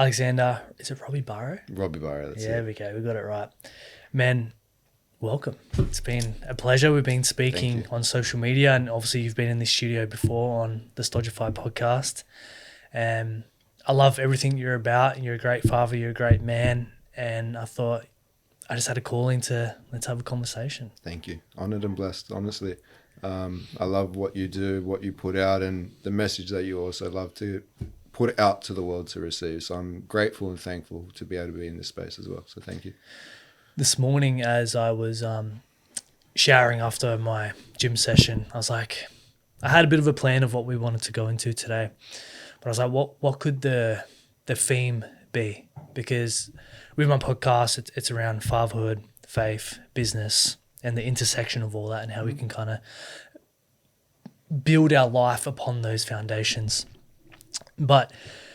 Alexander, is it Robibaro? Robibaro, that's Yeah, it. we go. We got it right. Man, welcome. It's been a pleasure. We've been Thank speaking you. on social media, and obviously you've been in the studio before on the Stodgify podcast. I love everything you're about. You're a great father. You're a great man. And I thought I just had a calling to let's have a conversation. Thank you. Honored and blessed, honestly. I love what you do, what you put out, and the message that you also love to put out to the world to receive. So I'm grateful and thankful to be able to be in this space as well. So thank you. This morning, as I was showering after my gym session, I was like, I had a bit of a plan of what we wanted to go into today. But I was like, what could the theme be? Because with my podcast, it's around fatherhood, faith, business, and the intersection of all that, and how we can kind of build our life upon those foundations. But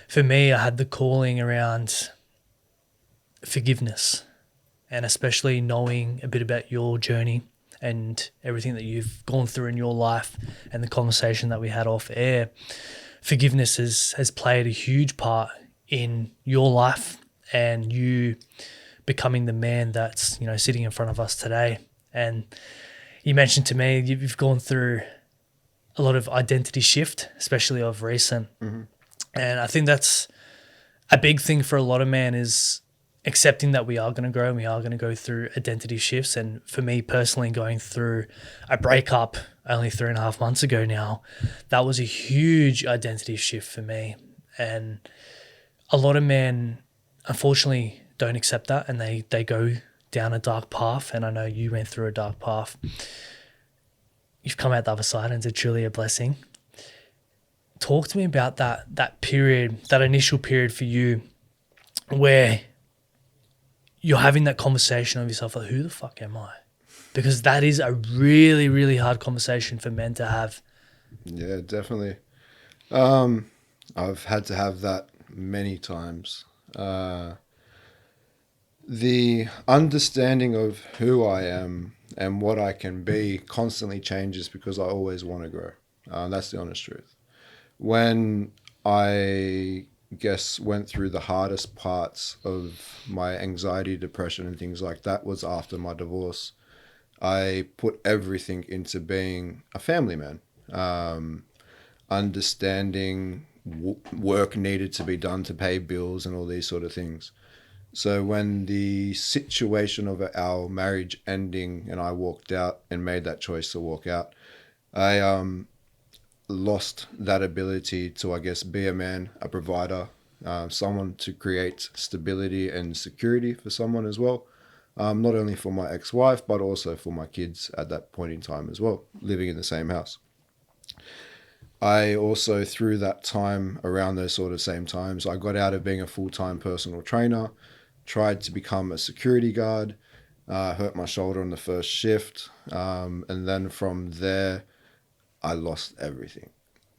for me, I had the calling around forgiveness, and especially knowing a bit about your journey and everything that you've gone through in your life, and the conversation that we had off air. Forgiveness has played a huge part in your life and you becoming the man that's, sitting in front of us today. And you mentioned to me you've gone through a lot of identity shift, especially of recent. Mm-hmm. And I think that's a big thing for a lot of men, is accepting that we are going to grow and we are going to go through identity shifts. And for me personally, going through a breakup only 3.5 months ago now, that was a huge identity shift for me. And a lot of men, unfortunately, don't accept that, and they go down a dark path. And I know you went through a dark path. You've come out the other side, and it's truly a blessing. Talk to me about that period, that initial period for you, where you're having that conversation of yourself, like, who the fuck am I? Because that is a really, really hard conversation for men to have. Yeah, definitely. I've had to have that many times. The understanding of who I am and what I can be constantly changes because I always want to grow. That's the honest truth. When I guess went through the hardest parts of my anxiety, depression, and things like that was after my divorce. I put everything into being a family man, understanding work needed to be done to pay bills and all these sort of things. So when the situation of our marriage ending and I walked out and made that choice to walk out, I lost that ability to, I guess, be a man, a provider, someone to create stability and security for someone as well. Not only for my ex-wife, but also for my kids at that point in time as well, living in the same house. I also, through that time, around those sort of same times, I got out of being a full-time personal trainer, tried to become a security guard, hurt my shoulder on the first shift, and then from there, I lost everything.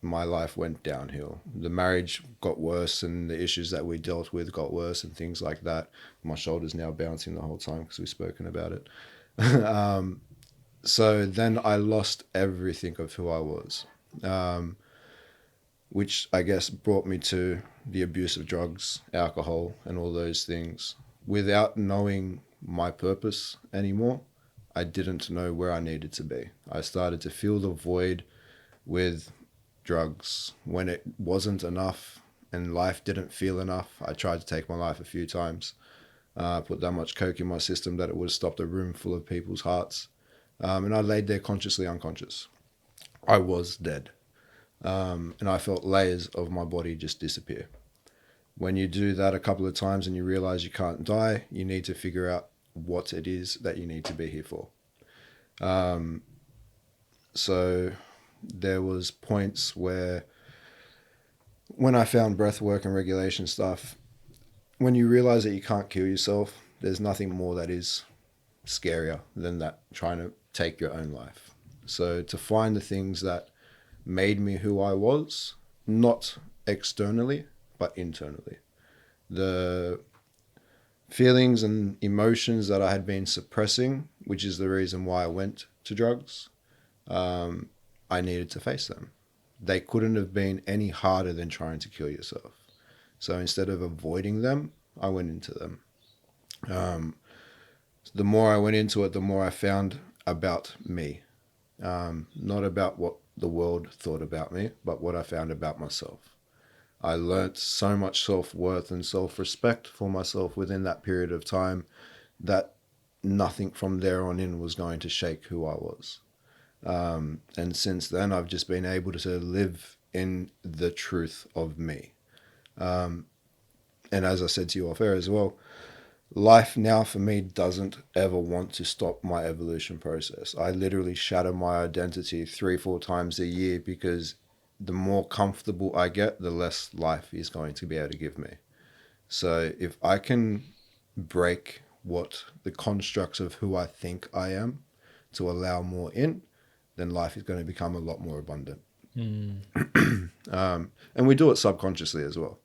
My life went downhill. The marriage got worse and the issues that we dealt with got worse and things like that. My shoulder's now bouncing the whole time because we've spoken about it. So then I lost everything of who I was, which I guess brought me to the abuse of drugs, alcohol, and all those things. Without knowing my purpose anymore, I didn't know where I needed to be. I started to feel the void with drugs. When it wasn't enough and life didn't feel enough, I tried to take my life a few times. Put that much coke in my system that it would have stopped a room full of people's hearts. And I laid there consciously unconscious. I was dead. And I felt layers of my body just disappear. When you do that a couple of times and you realize you can't die, you need to figure out what it is that you need to be here for. So there was points where when I found breath work and regulation stuff, when you realize that you can't kill yourself, there's nothing more that is scarier than that, trying to take your own life. So to find the things that made me who I was, not externally, but internally. The feelings and emotions that I had been suppressing, which is the reason why I went to drugs, I needed to face them. They couldn't have been any harder than trying to kill yourself. So instead of avoiding them, I went into them. The more I went into it, the more I found about me. Not about what the world thought about me, but what I found about myself. I learnt so much self-worth and self-respect for myself within that period of time that nothing from there on in was going to shake who I was. And since then, I've just been able to live in the truth of me. And as I said to you off air as well, life now for me doesn't ever want to stop my evolution process. I literally shatter my identity 3-4 times a year because the more comfortable I get, the less life is going to be able to give me. So if I can break what the constructs of who I think I am to allow more in, then life is going to become a lot more abundant. And we do it subconsciously as well.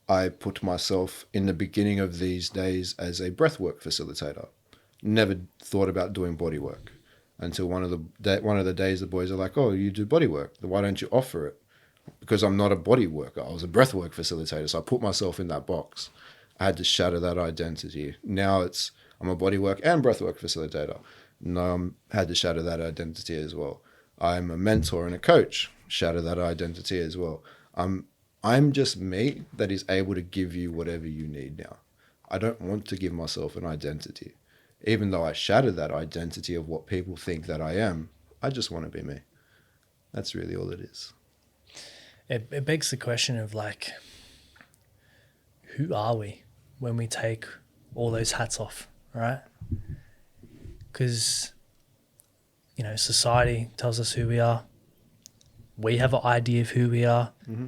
I put myself in the beginning of these days as a breathwork facilitator. Never thought about doing body work until one of the days the boys are like, "Oh, you do body work. Why don't you offer it?" Because I'm not a body worker. I was a breathwork facilitator, so I put myself in that box. I had to shatter that identity. Now I'm a bodywork and breathwork facilitator. No, I had to shatter that identity as well. I'm a mentor and a coach. Shatter that identity as well. I'm just me that is able to give you whatever you need now. I don't want to give myself an identity. Even though I shattered that identity of what people think that I am, I just want to be me. That's really all it is. It begs the question of like, who are we when we take all those hats off, right? Because, you know, society tells us who we are. We have an idea of who we are. Mm-hmm.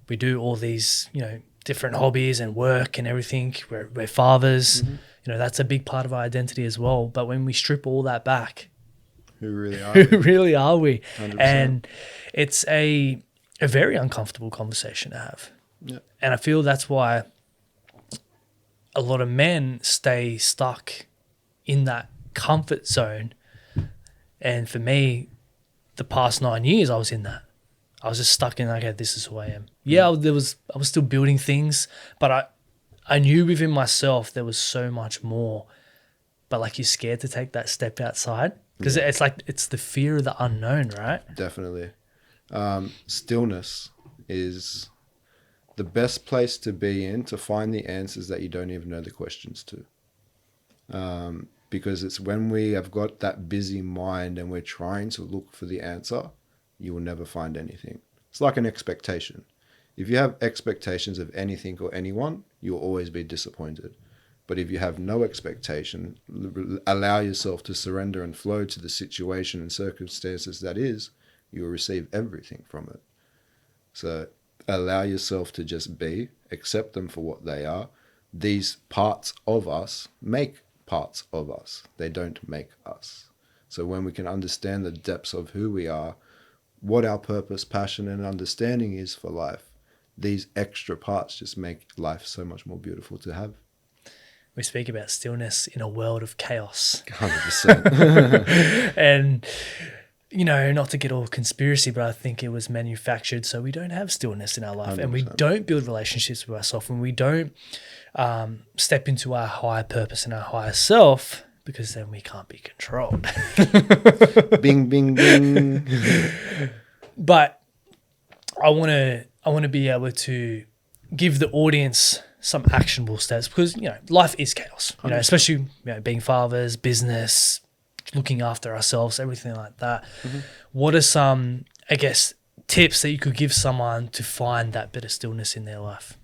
We do all these, you know, different hobbies and work and everything. We're fathers. Mm-hmm. You know, that's a big part of our identity as well. But when we strip all that back, Who really are who we? really are we? 100%. And it's a very uncomfortable conversation to have. Yeah. And I feel that's why a lot of men stay stuck in that comfort zone. And for me, the past 9 years, I was in that. I was just stuck in, okay, this is who I am. Yeah, I was still building things, but I knew within myself there was so much more. But like, you're scared to take that step outside because it's like, it's the fear of the unknown, right? Definitely. Stillness is the best place to be in to find the answers that you don't even know the questions to. Because it's when we have got that busy mind and we're trying to look for the answer, you will never find anything. It's like an expectation. If you have expectations of anything or anyone, you'll always be disappointed. But if you have no expectation, allow yourself to surrender and flow to the situation and circumstances that is, you will receive everything from it. So allow yourself to just be, accept them for what they are. These parts of us make parts of us. They don't make us. So when we can understand the depths of who we are, what our purpose, passion, and understanding is for life, these extra parts just make life so much more beautiful to have. We speak about stillness in a world of chaos. 100%. And, you know, not to get all conspiracy, but I think it was manufactured so we don't have stillness in our life. 100%. And we don't build relationships with ourselves, and we don't step into our higher purpose and our higher self, because then we can't be controlled. Bing, bing, bing. But I want to be able to give the audience some actionable steps, because, you know, life is chaos, you know, especially, you know, being fathers, business, looking after ourselves, everything like that. Mm-hmm. What are some, I guess, tips that you could give someone to find that bit of stillness in their life?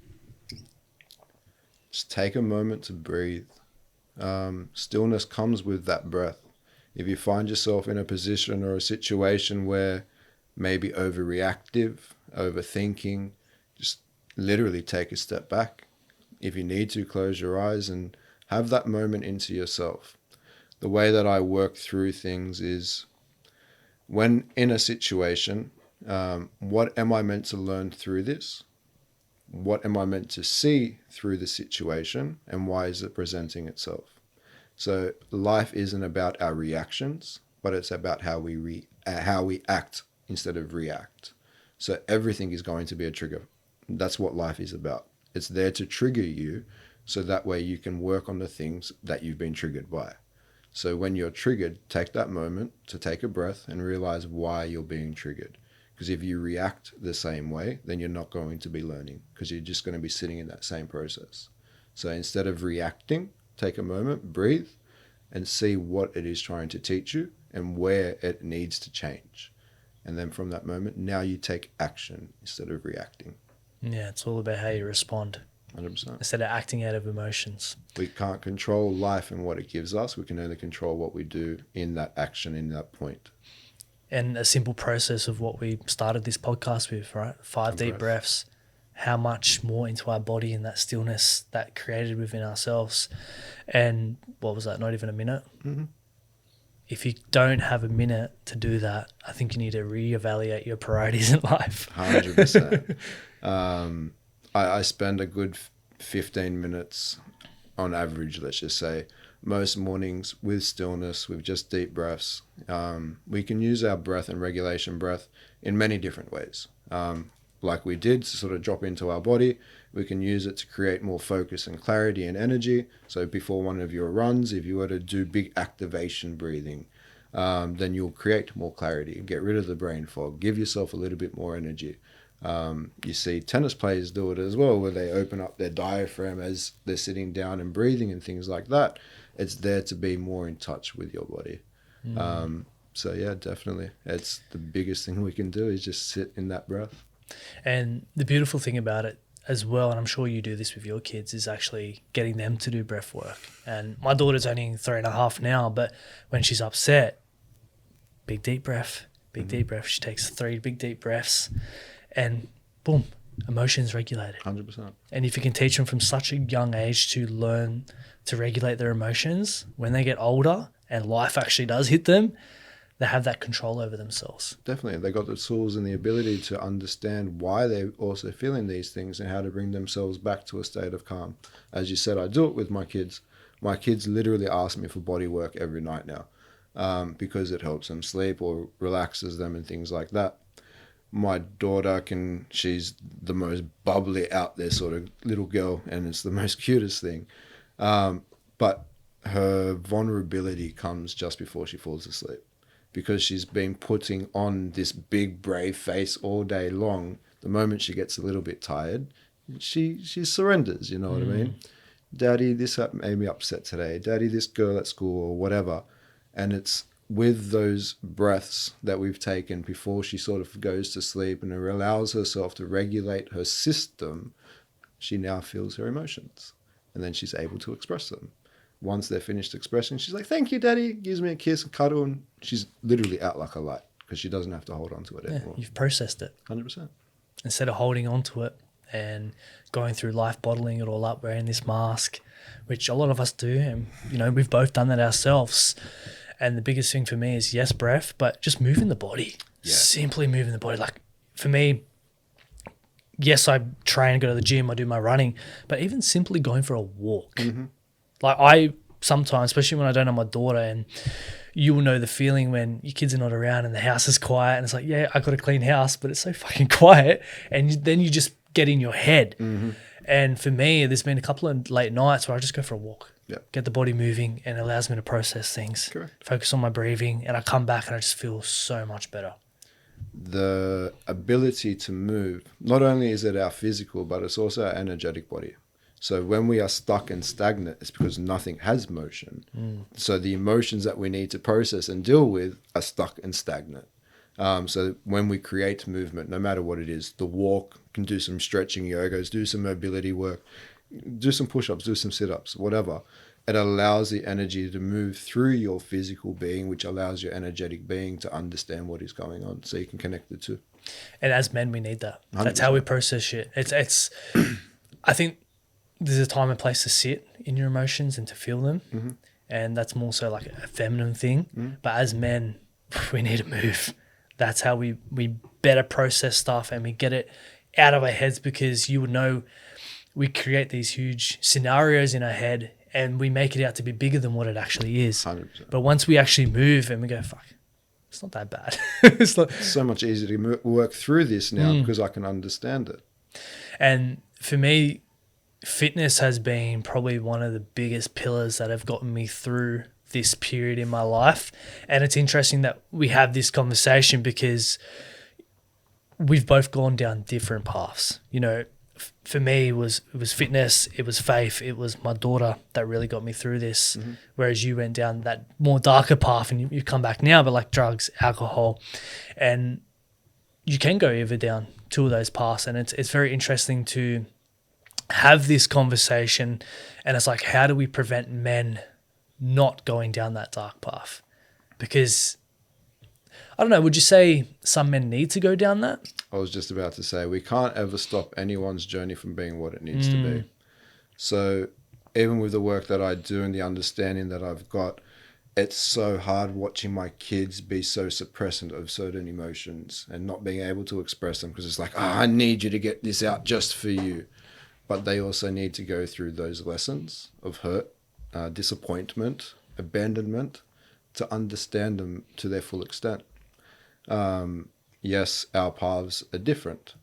Just take a moment to breathe. Stillness comes with that breath. If you find yourself in a position or a situation where maybe overreactive, overthinking, just literally take a step back. If you need to, close your eyes and have that moment into yourself. The way that I work through things is, when in a situation, what am I meant to learn through this? What am I meant to see through the situation, and why is it presenting itself? So life isn't about our reactions, but it's about how we act instead of react. So everything is going to be a trigger. That's what life is about. It's there to trigger you so that way you can work on the things that you've been triggered by. So when you're triggered, take that moment to take a breath and realize why you're being triggered. Because if you react the same way, then you're not going to be learning, because you're just going to be sitting in that same process. So instead of reacting, take a moment, breathe, and see what it is trying to teach you and where it needs to change. And then from that moment, now you take action instead of reacting. Yeah, it's all about how you respond 100%. instead of acting out of emotions. We can't control life and what it gives us. We can only control what we do in that action, in that point. And a simple process of what we started this podcast with, right? 5 deep breaths. How much more into our body and that stillness that created within ourselves. And what was that? Not even a minute? Mm-hmm. If you don't have a minute to do that, I think you need to reevaluate your priorities in life. 100%. I spend a good 15 minutes on average, let's just say, most mornings with stillness, with just deep breaths. We can use our breath and regulation breath in many different ways. Like we did, to sort of drop into our body. We can use it to create more focus and clarity and energy. So before one of your runs, if you were to do big activation breathing, then you'll create more clarity, get rid of the brain fog, give yourself a little bit more energy. You see tennis players do it as well, where they open up their diaphragm as they're sitting down and breathing and things like that. It's there to be more in touch with your body. So yeah, definitely. It's the biggest thing we can do is just sit in that breath. And the beautiful thing about it as well, and I'm sure you do this with your kids, is actually getting them to do breath work. And my daughter's only 3.5 now, but when she's upset, big deep breath, deep breath. She takes 3 big deep breaths and boom, emotions regulated. 100%. And if you can teach them from such a young age to learn to regulate their emotions, when they get older and life actually does hit them, they have that control over themselves. Definitely. They got the tools and the ability to understand why they're also feeling these things and how to bring themselves back to a state of calm. As you said, I do it with my kids. My kids literally ask me for body work every night now, because it helps them sleep or relaxes them and things like that. My daughter she's the most bubbly out there sort of little girl, and it's the most cutest thing. But her vulnerability comes just before she falls asleep, because she's been putting on this big brave face all day long. The moment she gets a little bit tired, she surrenders, you know what I mean? Daddy, this made me upset today. Daddy, this girl at school or whatever. And it's with those breaths that we've taken before she sort of goes to sleep and allows herself to regulate her system, she now feels her emotions. And then she's able to express them. Once they're finished expressing, she's like, thank you, Daddy, gives me a kiss, a cuddle, and she's literally out like a light because she doesn't have to hold on to it anymore. You've processed it. 100%. Instead of holding on to it and going through life, bottling it all up, wearing this mask, which a lot of us do. And, you know, we've both done that ourselves. And the biggest thing for me is, yes, breath, but just moving the body. Yeah. Simply moving the body. Like, for me, yes, I train, go to the gym, I do my running, but even simply going for a walk. Mm-hmm. Like, I sometimes, especially when I don't have my daughter, and you will know the feeling when your kids are not around and the house is quiet, and it's like, yeah, I got a clean house, but it's so fucking quiet. And then you just get in your head. Mm-hmm. And for me, there's been a couple of late nights where I just go for a walk. Yep. Get the body moving, and it allows me to process things. Correct. Focus on my breathing, and I come back and I just feel so much better. The ability to move, not only is it our physical, but it's also our energetic body. So when we are stuck and stagnant, it's because nothing has motion. So the emotions that we need to process and deal with are stuck and stagnant. So when we create movement, no matter what it is, the walk, can do some stretching yogas, do some mobility work, do some push-ups, do some sit-ups, whatever. It allows the energy to move through your physical being, which allows your energetic being to understand what is going on, so you can connect the two. And as men, we need that. 100%. That's how we process shit. It's I think there's a time and place to sit in your emotions and to feel them. Mm-hmm. And that's more so like a feminine thing. Mm-hmm. But as men, we need to move. That's how we better process stuff, and we get it out of our heads, because you would know we create these huge scenarios in our head and we make it out to be bigger than what it actually is. 100%. But once we actually move and we go, fuck, it's not that bad. It's so much easier to work through this now because I can understand it. And for me, fitness has been probably one of the biggest pillars that have gotten me through this period in my life. And it's interesting that we have this conversation because we've both gone down different paths. You know, for me, it was fitness, it was faith, it was my daughter that really got me through this. Whereas you went down that more darker path and you come back now, but like drugs, alcohol, and you can go either down two of those paths. And it's very interesting to have this conversation. And it's like, how do we prevent men not going down that dark path? Because I don't know, would you say some men need to go down that? I was just about to say, we can't ever stop anyone's journey from being what it needs to be. So even with the work that I do and the understanding that I've got, it's so hard watching my kids be so suppressant of certain emotions and not being able to express them, because it's like, I need you to get this out just for you. But they also need to go through those lessons of hurt, disappointment, abandonment, to understand them to their full extent. Yes, our paths are different.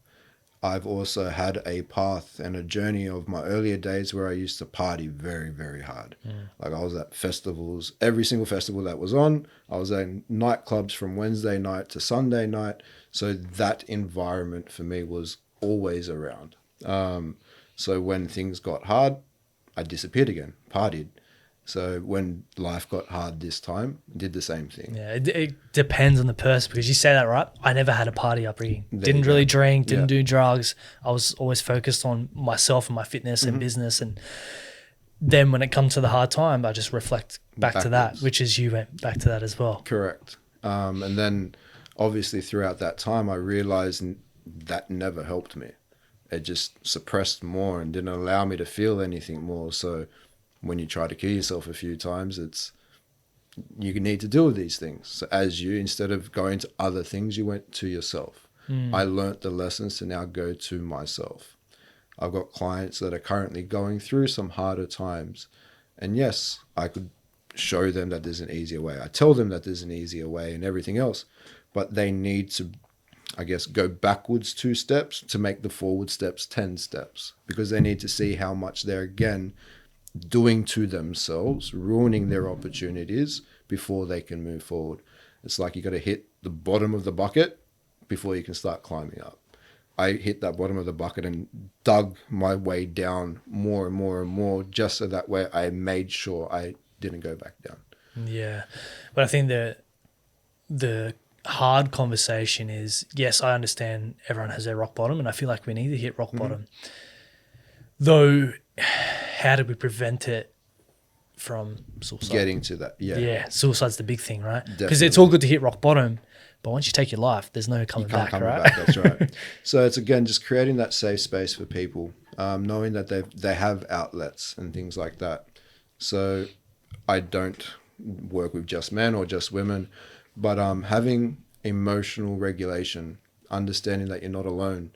I've also had a path and a journey of my earlier days where I used to party very, very hard. Like I was at festivals, every single festival that was on. I was in nightclubs from Wednesday night to Sunday night. So that environment for me was always around. So when things got hard, I disappeared again, partied. So when life got hard this time, did the same thing. Yeah, it depends on the person, because you say that, right? I never had a party upbringing. Didn't really drink, didn't do drugs. I was always focused on myself and my fitness and business. And then when it comes to the hard time, I just reflect back to that, which is you went back to that as well. Correct. And then obviously throughout that time, I realized that never helped me. It just suppressed more and didn't allow me to feel anything more. So when you try to kill yourself a few times, you need to deal with these things. So instead of going to other things, you went to yourself. I learnt the lessons to now go to myself. I've got clients that are currently going through some harder times. And yes, I could show them that there's an easier way. I tell them that there's an easier way and everything else, but they need to, I guess, go backwards 2 steps to make the forward steps 10 steps, because they need to see how much they're, again, doing to themselves, ruining their opportunities before they can move forward. It's like you got to hit the bottom of the bucket before you can start climbing up. I hit that bottom of the bucket and dug my way down more and more and more, just so that way I made sure I didn't go back down. Yeah. But I think the hard conversation is, yes, I understand everyone has their rock bottom, and I feel like we need to hit rock bottom. Though, how do we prevent it from suicide? Getting to that, Yeah, suicide's the big thing, right? Because Definitely. it's all good to hit rock bottom, but once you take your life, there's no coming back, right? That's right. So it's, again, just creating that safe space for people, knowing that they have outlets and things like that. So I don't work with just men or just women, but having emotional regulation, understanding that you're not alone,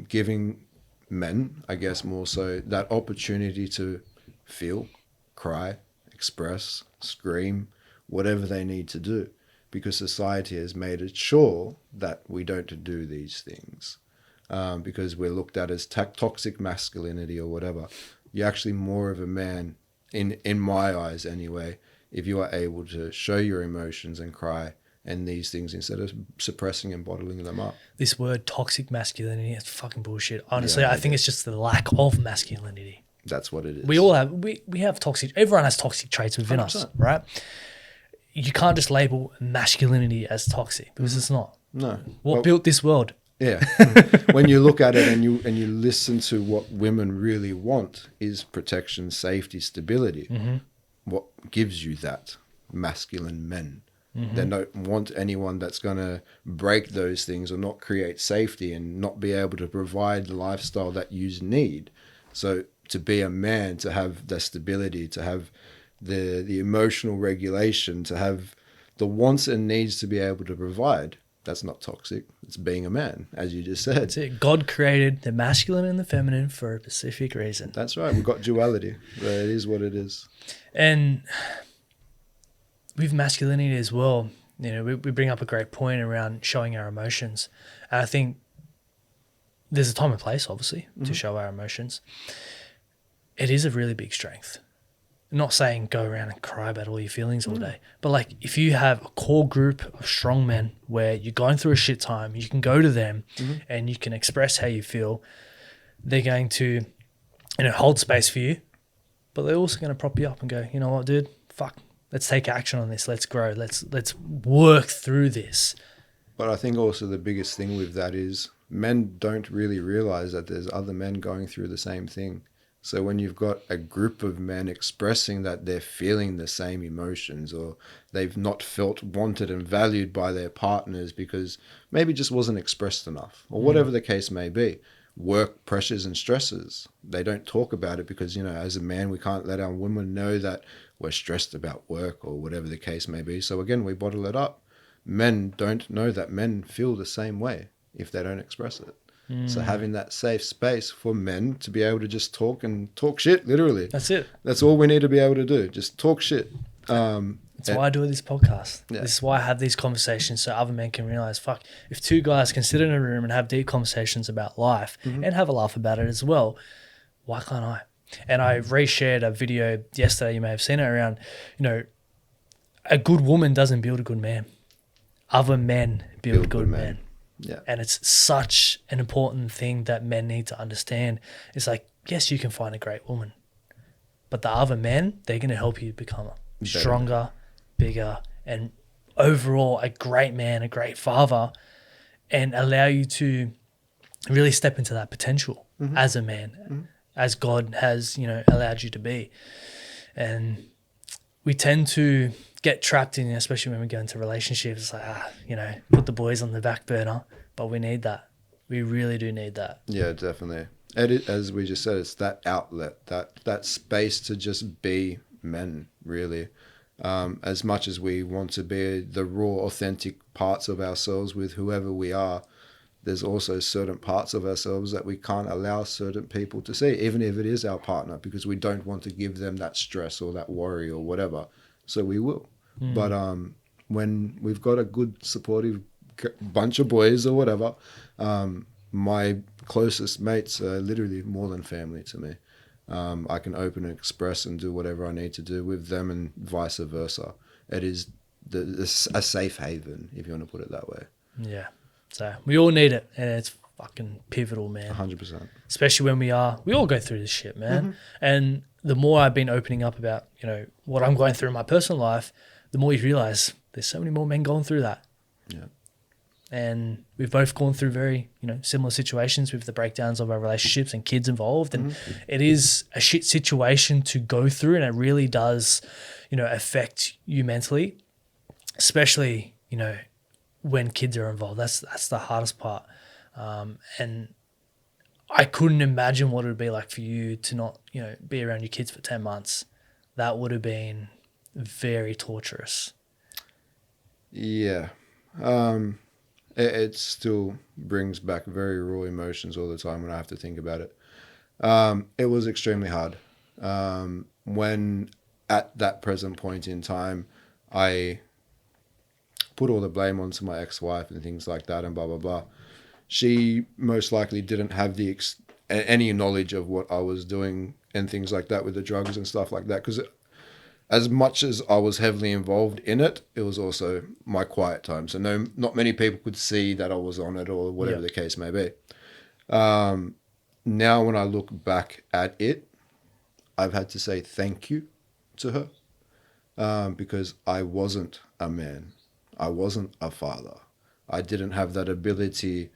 giving men, I guess more so, that opportunity to feel, cry, express, scream, whatever they need to do, because society has made it sure that we don't do these things, because we're looked at as toxic masculinity or whatever. You're actually more of a man, in my eyes anyway, if you are able to show your emotions and cry and these things, instead of suppressing and bottling them up. This word toxic masculinity is fucking bullshit. Honestly, I think it's just the lack of masculinity. That's what it is. We all have, we have toxic, everyone has toxic traits within 100%. Us, right? You can't just label masculinity as toxic, because it's not. No. What built this world? Yeah. When you look at it and you listen to what women really want is protection, safety, stability. What gives you that? Masculine men. They don't want anyone that's going to break those things or not create safety and not be able to provide the lifestyle that you need. So to be a man, to have the stability, to have the emotional regulation, to have the wants and needs to be able to provide, that's not toxic. It's being a man, as you just said. That's it. God created the masculine and the feminine for a specific reason. That's right. We've got duality. But it is what it is. And with masculinity as well, you know, we bring up a great point around showing our emotions. And I think there's a time and place, obviously, to show our emotions. It is a really big strength. I'm not saying go around and cry about all your feelings all day, but like if you have a core group of strong men where you're going through a shit time, you can go to them and you can express how you feel. They're going to, hold space for you, but they're also going to prop you up and go, you know what, dude, fuck, let's take action on this. Let's grow. Let's work through this. But I think also the biggest thing with that is men don't really realize that there's other men going through the same thing. So when you've got a group of men expressing that they're feeling the same emotions, or they've not felt wanted and valued by their partners because maybe just wasn't expressed enough, or whatever the case may be, work pressures and stresses, they don't talk about it because, as a man, we can't let our women know that we're stressed about work or whatever the case may be. So again, we bottle it up. Men don't know that men feel the same way if they don't express it. So having that safe space for men to be able to just talk and talk shit, literally. That's it. That's all we need to be able to do. Just talk shit. That's why I do this podcast. Yeah. This is why I have these conversations so other men can realize, fuck, if two guys can sit in a room and have deep conversations about life and have a laugh about it as well, why can't I? And I reshared a video yesterday, you may have seen it, around, a good woman doesn't build a good man. Other men build good men. Yeah. And it's such an important thing that men need to understand. It's like, yes, you can find a great woman, but the other men, they're going to help you become stronger, bigger, and overall a great man, a great father, and allow you to really step into that potential as a man, as God has, allowed you to be. And we tend to get trapped in, especially when we go into relationships, it's like, put the boys on the back burner, but we need that. We really do need that. Yeah, definitely. As we just said, it's that outlet, that space to just be men, really. As much as we want to be the raw, authentic parts of ourselves with whoever we are, there's also certain parts of ourselves that we can't allow certain people to see, even if it is our partner, because we don't want to give them that stress or that worry or whatever. So we will. But when we've got a good, supportive bunch of boys or whatever, my closest mates are literally more than family to me. I can open and express and do whatever I need to do with them, and vice versa. It is a safe haven, if you want to put it that way. Yeah. So we all need it, and it's fucking pivotal, man. 100%. Especially when we all go through this shit, man. And the more I've been opening up about, what I'm going through in my personal life, the more you realize there's so many more men going through that. Yeah. And we've both gone through very, similar situations with the breakdowns of our relationships and kids involved. And it is a shit situation to go through, and it really does, affect you mentally, especially, when kids are involved. That's the hardest part. And I couldn't imagine what it would be like for you to not, be around your kids for 10 months. That would have been very torturous. Yeah. It still brings back very raw emotions all the time when I have to think about it. It was extremely hard. When at that present point in time, I put all the blame onto my ex-wife and things like that and blah, blah, blah. She most likely didn't have any knowledge of what I was doing and things like that with the drugs and stuff like that. Because as much as I was heavily involved in it, it was also my quiet time. So not many people could see that I was on it or whatever the case may be. Now when I look back at it, I've had to say thank you to her because I wasn't a man. I wasn't a father. I didn't have that ability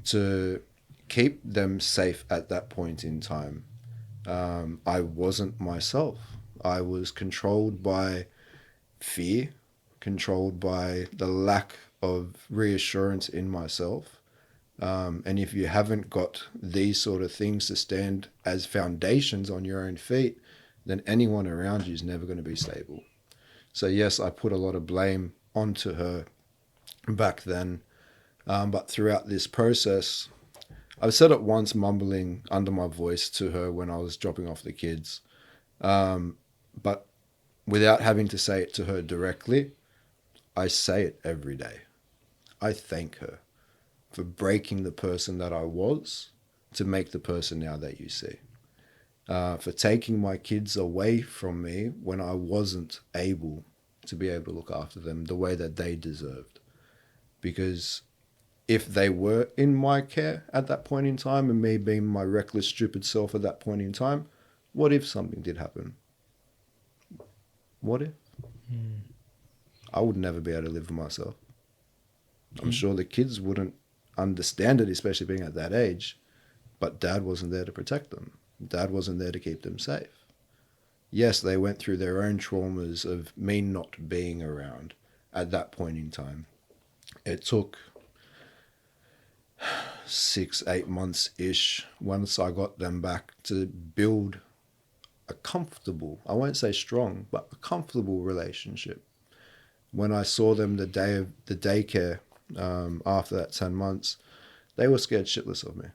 to keep them safe at that point in time. I wasn't myself. I was controlled by fear, controlled by the lack of reassurance in myself. And if you haven't got these sort of things to stand as foundations on your own feet, then anyone around you is never going to be stable. So yes, I put a lot of blame onto her back then. But throughout this process, I've said it once mumbling under my voice to her when I was dropping off the kids. But without having to say it to her directly, I say it every day. I thank her for breaking the person that I was to make the person now that you see. For taking my kids away from me when I wasn't able to be able to look after them the way that they deserved. Because if they were in my care at that point in time, and me being my reckless, stupid self at that point in time, what if something did happen? What if? I would never be able to live for myself. I'm sure the kids wouldn't understand it, especially being at that age, but Dad wasn't there to protect them. Dad wasn't there to keep them safe. Yes, they went through their own traumas of me not being around at that point in time. It took 6-8 months-ish once I got them back to build a comfortable, I won't say strong, but a comfortable relationship. When I saw them the day of the daycare, after that 10 months, they were scared shitless of me.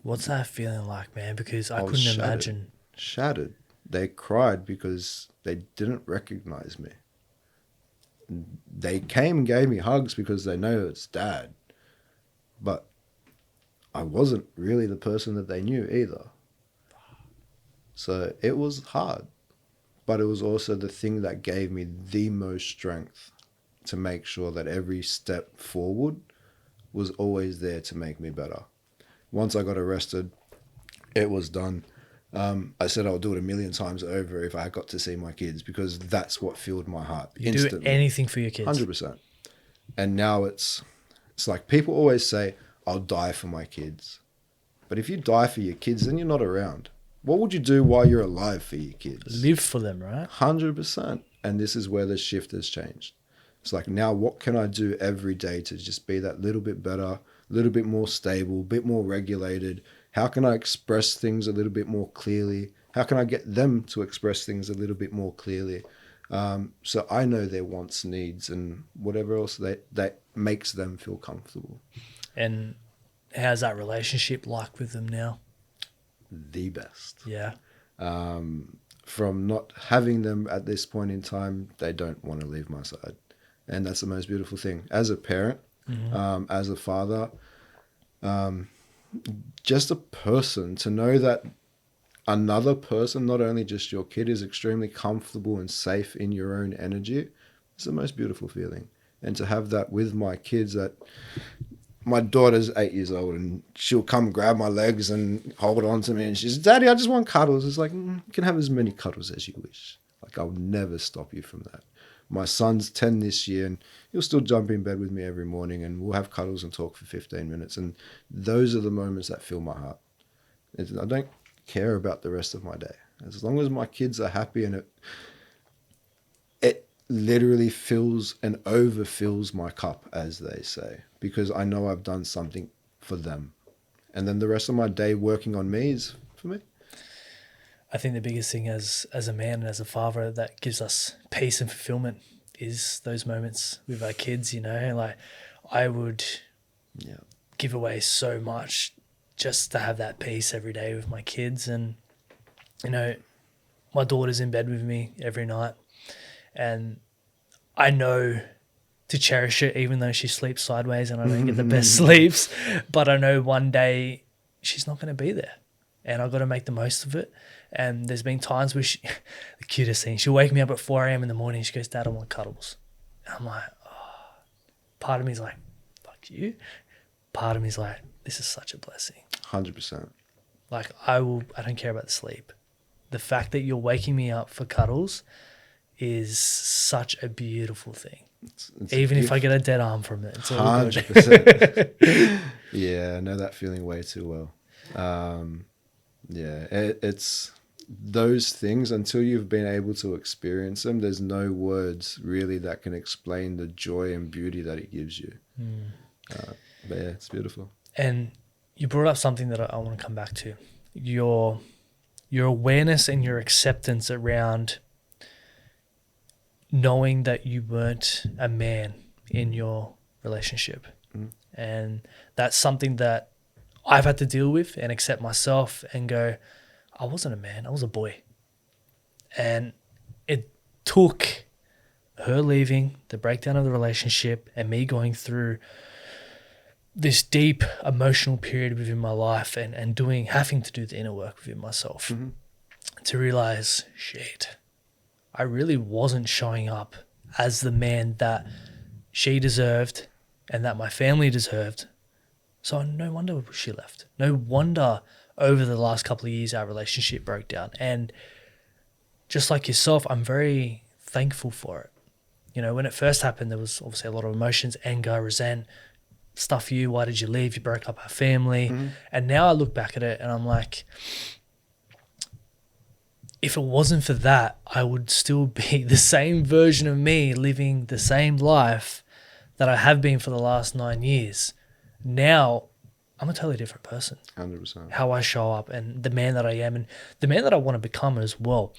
What's that feeling like, man? Because I was couldn't shattered. imagine. Shattered. They cried because they didn't recognize me. They came and gave me hugs because they know it's Dad. But I wasn't really the person that they knew either. So it was hard. But it was also the thing that gave me the most strength to make sure that every step forward was always there to make me better. Once I got arrested, it was done. I said I'll do it 1,000,000 times over if I got to see my kids, because that's what filled my heart instantly. You do anything for your kids. 100%. And now it's like people always say, I'll die for my kids. But if you die for your kids, then you're not around. What would you do while you're alive for your kids? Live for them, right? 100%. And this is where the shift has changed. It's like, now what can I do every day to just be that little bit better, a little bit more stable, a bit more regulated? How can I express things a little bit more clearly? How can I get them to express things a little bit more clearly? So I know their wants, needs, and whatever else that makes them feel comfortable. And how's that relationship like with them now? The best. Yeah. From not having them at this point in time, they don't want to leave my side. And that's the most beautiful thing. As a parent, as a father, just a person, to know that another person, not only just your kid, is extremely comfortable and safe in your own energy, it's the most beautiful feeling. And to have that with my kids, that my daughter's 8 years old and she'll come grab my legs and hold on to me and she's, Daddy, I just want cuddles. It's like, you can have as many cuddles as you wish. Like, I'll never stop you from that. My son's 10 this year and he'll still jump in bed with me every morning and we'll have cuddles and talk for 15 minutes. And those are the moments that fill my heart. I don't care about the rest of my day. As long as my kids are happy, and it literally fills and overfills my cup, as they say, because I know I've done something for them. And then the rest of my day working on me is for me. I think the biggest thing as a man and as a father that gives us peace and fulfillment is those moments with our kids, you know. Like, I would give away so much just to have that peace every day with my kids. And, you know, my daughter's in bed with me every night and I know to cherish it, even though she sleeps sideways and I don't get the best sleeps. But I know one day she's not going to be there and I've got to make the most of it. And there's been times where the cutest thing, she'll wake me up at 4 a.m. in the morning. She goes, Dad, I want cuddles. And I'm like, oh. Part of me is like, fuck you. Part of me is like, this is such a blessing. 100%. Like, I don't care about the sleep. The fact that you're waking me up for cuddles is such a beautiful thing. It's even if I get a dead arm from it, it's all 100%. Good. Yeah, I know that feeling way too well. It's those things, until you've been able to experience them, there's no words really that can explain the joy and beauty that it gives you. But yeah, it's beautiful. And you brought up something that I want to come back to. Your awareness and your acceptance around knowing that you weren't a man in your relationship. And that's something that I've had to deal with and accept myself and go, I wasn't a man, I was a boy. And it took her leaving, the breakdown of the relationship, and me going through this deep emotional period within my life and having to do the inner work within myself to realize, shit, I really wasn't showing up as the man that she deserved and that my family deserved. So no wonder she left. No wonder over the last couple of years our relationship broke down. And just like yourself, I'm very thankful for it. You know, when it first happened, there was obviously a lot of emotions, anger, resent, stuff you, why did you leave? You broke up our family. And now I look back at it and I'm like, if it wasn't for that, I would still be the same version of me living the same life that I have been for the last 9 years. Now, I'm a totally different person. 100%. How I show up and the man that I am and the man that I want to become as well.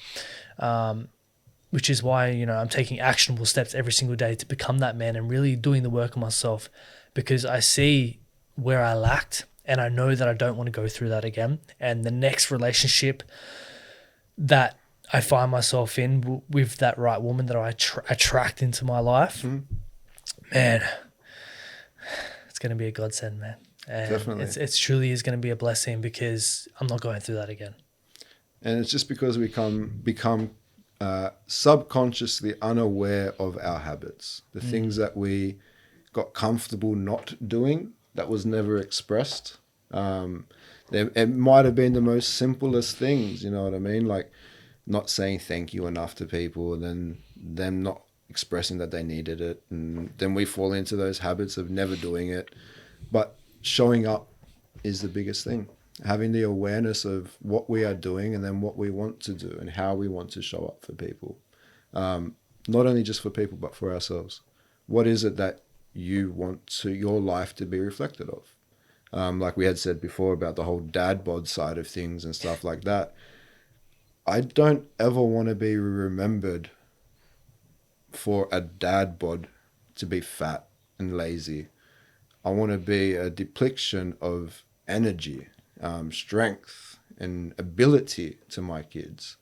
Which is why, you know, I'm taking actionable steps every single day to become that man and really doing the work on myself, because I see where I lacked and I know that I don't want to go through that again. And the next relationship that I find myself in with that right woman that I attract into my life, man, it's going to be a godsend, man. And Definitely. It truly is going to be a blessing because I'm not going through that again. And it's just because we become subconsciously unaware of our habits, the things that we got comfortable not doing that was never expressed. It might have been the most simplest things, you know what I mean? Like not saying thank you enough to people and then them not expressing that they needed it. And then we fall into those habits of never doing it. But showing up is the biggest thing. Having the awareness of what we are doing and then what we want to do and how we want to show up for people. Not only just for people, but for ourselves. What is it that you want your life to be reflected of? Like we had said before about the whole dad bod side of things and stuff like that. I don't ever want to be remembered for a dad bod to be fat and lazy. I want to be a depiction of energy, strength and ability to my kids.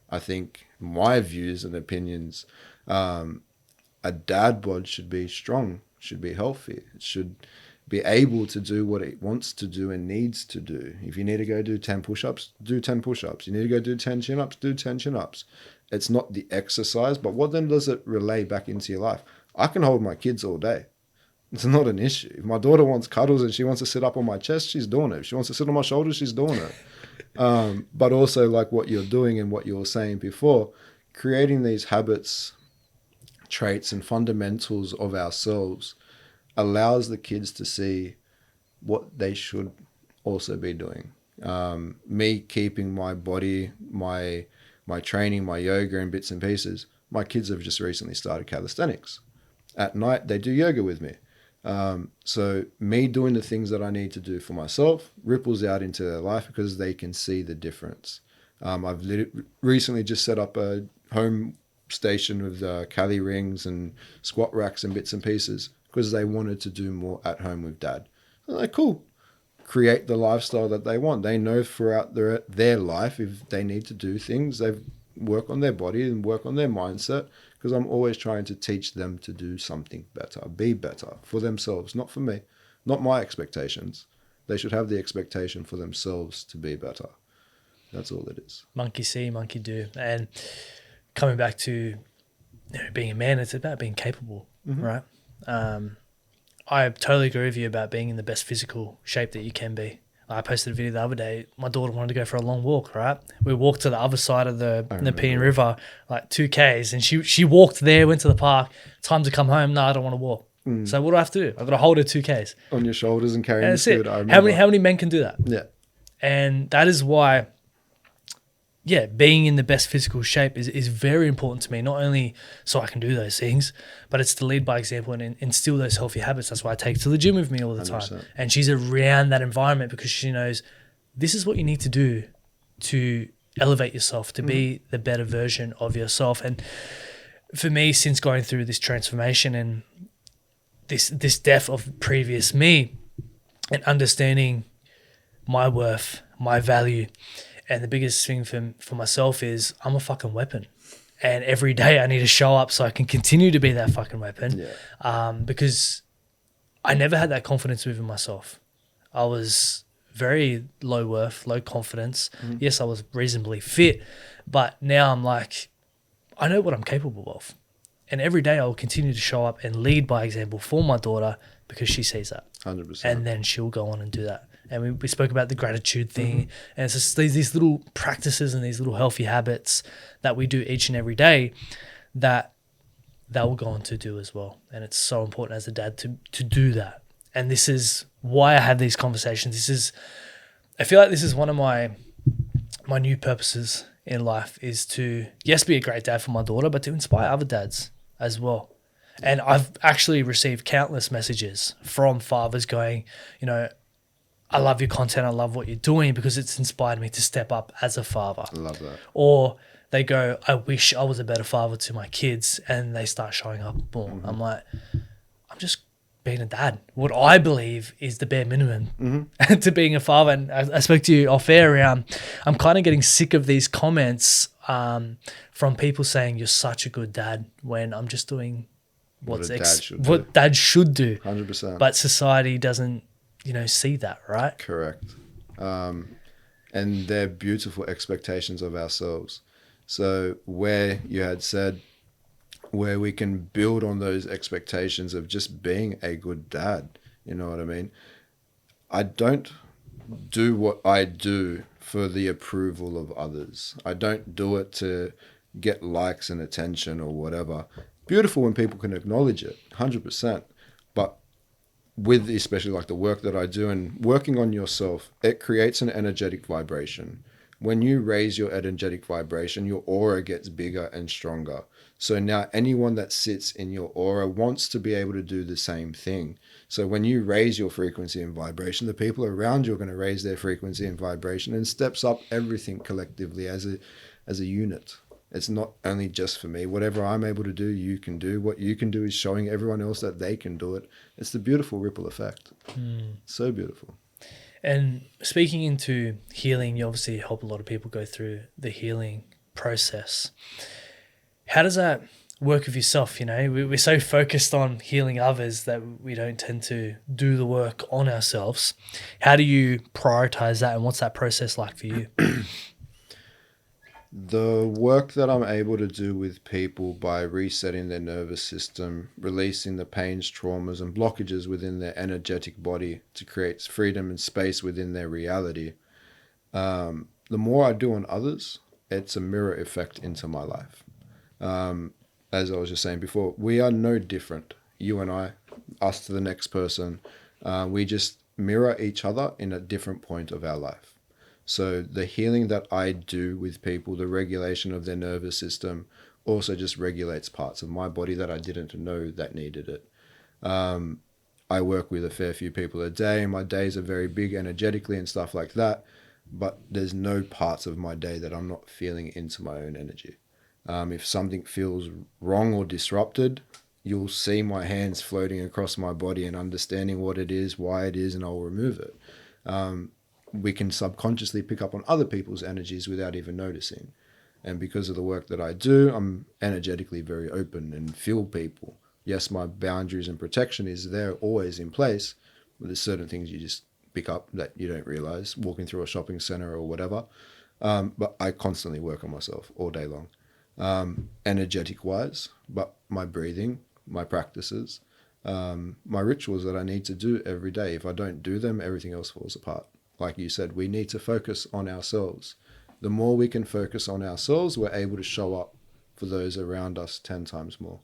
I think my views and opinions, a dad bod should be strong, should be healthy. It should be able to do what it wants to do and needs to do. If you need to go do 10 push-ups, do 10 push-ups. You need to go do 10 chin-ups, do 10 chin-ups. It's not the exercise, but what then does it relay back into your life? I can hold my kids all day. It's not an issue. If my daughter wants cuddles and she wants to sit up on my chest, she's doing it. If she wants to sit on my shoulders, she's doing it. But also like what you're doing and what you were saying before, creating these habits, traits and fundamentals of ourselves allows the kids to see what they should also be doing. Me keeping my body, my training, my yoga and bits and pieces, my kids have just recently started calisthenics. At night, they do yoga with me. So me doing the things that I need to do for myself ripples out into their life because they can see the difference. I've recently just set up a home station with Cali rings and squat racks and bits and pieces because they wanted to do more at home with dad. I'm like, cool. Create the lifestyle that they want. They know throughout their life if they need to do things, they work on their body and work on their mindset, because I'm always trying to teach them to do something better, be better for themselves, not for me, not my expectations. They should have the expectation for themselves to be better. That's all it is. Monkey see, monkey do. And coming back to being a man, it's about being capable, right? I totally agree with you about being in the best physical shape that you can be. I posted a video the other day. My daughter wanted to go for a long walk, right? We walked to the other side of the Nepean River, like 2Ks, and she walked there, went to the park. Time to come home. No, I don't want to walk. So what do I have to do? I've got to hold her 2Ks. On your shoulders and carrying And the that's it. food. How many men can do that? Yeah. And that is why, being in the best physical shape is very important to me, not only so I can do those things, but it's to lead by example and instill those healthy habits. That's why I take her to the gym with me all the 100%. time. And she's around that environment because she knows this is what you need to do to elevate yourself, to be the better version of yourself. And for me, since going through this transformation and this death of previous me and understanding my worth, my value, and the biggest thing for myself is I'm a fucking weapon. And every day I need to show up so I can continue to be that fucking weapon. Because I never had that confidence within myself. I was very low worth, low confidence. Yes, I was reasonably fit, but now I'm like, I know what I'm capable of. And every day I will continue to show up and lead by example for my daughter because she sees that. 100%. And then she'll go on and do that. And we spoke about the gratitude thing. And it's just these little practices and these little healthy habits that we do each and every day that will go on to do as well. And it's so important as a dad to do that. And this is why I have these conversations. I feel like this is one of my new purposes in life is to, yes, be a great dad for my daughter, but to inspire other dads as well. And I've actually received countless messages from fathers going, I love your content. I love what you're doing because it's inspired me to step up as a father. I love that. Or they go, I wish I was a better father to my kids, and they start showing up. Boom. I'm like, I'm just being a dad. What I believe is the bare minimum to being a father. And I spoke to you off air around, I'm kind of getting sick of these comments from people saying you're such a good dad when I'm just doing what dad should do. 100%. But society doesn't, see that, right? Correct. And they're beautiful expectations of ourselves. So where you had said, where we can build on those expectations of just being a good dad, you know what I mean? I don't do what I do for the approval of others. I don't do it to get likes and attention or whatever. Beautiful when people can acknowledge it, 100%. But with especially like the work that I do and working on yourself, it creates an energetic vibration. When you raise your energetic vibration, your aura gets bigger and stronger. So now anyone that sits in your aura wants to be able to do the same thing. So when you raise your frequency and vibration, the people around you are going to raise their frequency and vibration, and steps up everything collectively as a unit. It's not only just for me. Whatever I'm able to do, you can do. What you can do is showing everyone else that they can do it. It's the beautiful ripple effect. So beautiful. And speaking into healing, you obviously help a lot of people go through the healing process. How does that work with yourself? We're so focused on healing others that we don't tend to do the work on ourselves. How do you prioritize that, and what's that process like for you? The work that I'm able to do with people by resetting their nervous system, releasing the pains, traumas, and blockages within their energetic body to create freedom and space within their reality. The more I do on others, it's a mirror effect into my life. As I was just saying before, we are no different. You and I, us to the next person, we just mirror each other in a different point of our life. So the healing that I do with people, the regulation of their nervous system, also just regulates parts of my body that I didn't know that needed it. I work with a fair few people a day, and my days are very big energetically and stuff like that. But there's no parts of my day that I'm not feeling into my own energy. If something feels wrong or disrupted, you'll see my hands floating across my body and understanding what it is, why it is, and I'll remove it. We can subconsciously pick up on other people's energies without even noticing. And because of the work that I do, I'm energetically very open and feel people. Yes, my boundaries and protection is there always in place, but there's certain things you just pick up that you don't realize walking through a shopping center or whatever. But I constantly work on myself all day long, energetic wise, but my breathing, my practices, my rituals that I need to do every day. If I don't do them, everything else falls apart. Like you said, we need to focus on ourselves. The more we can focus on ourselves, we're able to show up for those around us 10 times more.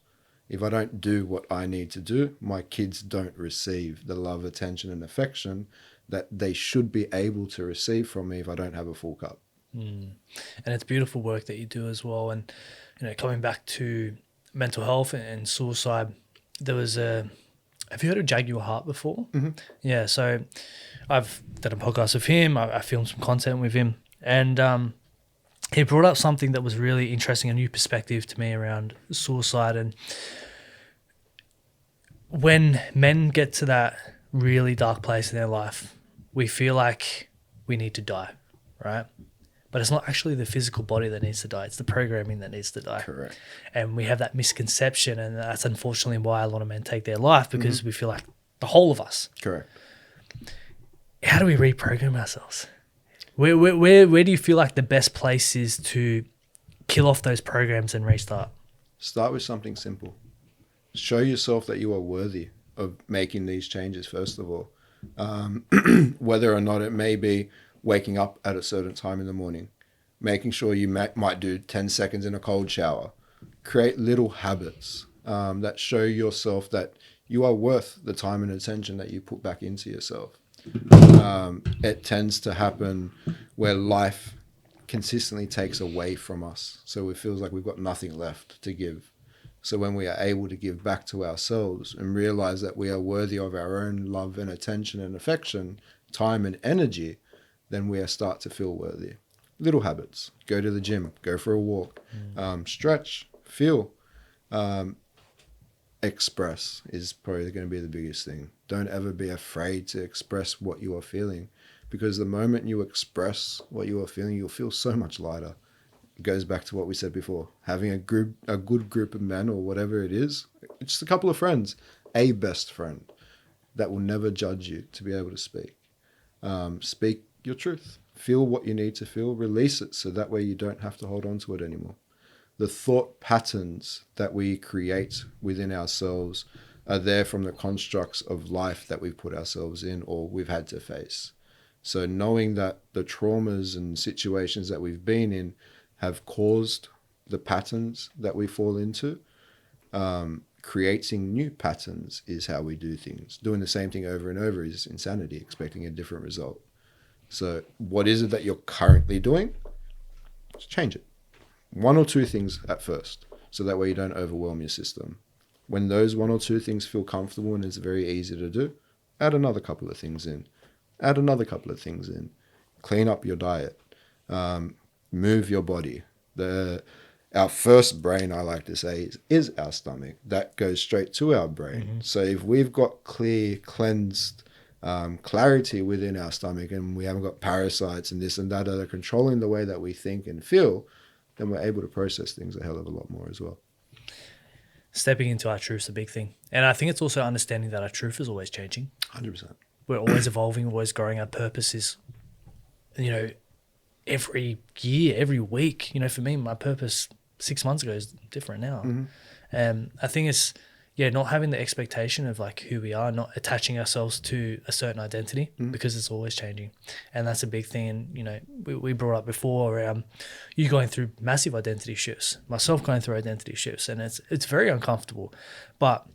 If I don't do what I need to do, my kids don't receive the love, attention, and affection that they should be able to receive from me if I don't have a full cup. And it's beautiful work that you do as well. And, coming back to mental health and suicide, there was have you heard of Jaguar Heart before? Mm-hmm. Yeah, so I've done a podcast with him. I filmed some content with him. And he brought up something that was really interesting, a new perspective to me around suicide. And when men get to that really dark place in their life, we feel like we need to die, right? But it's not actually the physical body that needs to die. It's the programming that needs to die. Correct. And we have that misconception, and that's unfortunately why a lot of men take their life, because we feel like the whole of us. Correct. How do we reprogram ourselves? Where do you feel like the best place is to kill off those programs and restart? Start with something simple. Show yourself that you are worthy of making these changes, first of all. Whether or not it may be waking up at a certain time in the morning, making sure you might do 10 seconds in a cold shower. Create little habits that show yourself that you are worth the time and attention that you put back into yourself. It tends to happen where life consistently takes away from us. So it feels like we've got nothing left to give. So when we are able to give back to ourselves and realize that we are worthy of our own love and attention and affection, time and energy, then we start to feel worthy. Little habits. Go to the gym. Go for a walk. Stretch. Feel. Express is probably going to be the biggest thing. Don't ever be afraid to express what you are feeling, because the moment you express what you are feeling, you'll feel so much lighter. It goes back to what we said before. Having a good group of men, or whatever it is, just a couple of friends, a best friend that will never judge you, to be able to speak. Speak your truth. Feel what you need to feel. Release it, so that way you don't have to hold on to it anymore. The thought patterns that we create within ourselves are there from the constructs of life that we've put ourselves in or we've had to face. So knowing that the traumas and situations that we've been in have caused the patterns that we fall into, creating new patterns is how we do things. Doing the same thing over and over is insanity, expecting a different result. So what is it that you're currently doing? Just change it. One or two things at first, so that way you don't overwhelm your system. When those one or two things feel comfortable and it's very easy to do, add another couple of things in. Add another couple of things in. Clean up your diet. Move your body. Our first brain, I like to say, is our stomach. That goes straight to our brain. Mm-hmm. So if we've got clear, cleansed clarity within our stomach, and we haven't got parasites and this and that are controlling the way that we think and feel, then we're able to process things a hell of a lot more as well. Stepping into our truth is a big thing. And I think it's also understanding that our truth is always changing. 100%. We're always evolving, always growing. Our purpose is, every year, every week. For me, my purpose 6 months ago is different now. Mm-hmm. I think it's, not having the expectation of like who we are, not attaching ourselves to a certain identity, because it's always changing. And that's a big thing. And, we brought up before around you going through massive identity shifts, myself going through identity shifts, and it's very uncomfortable. But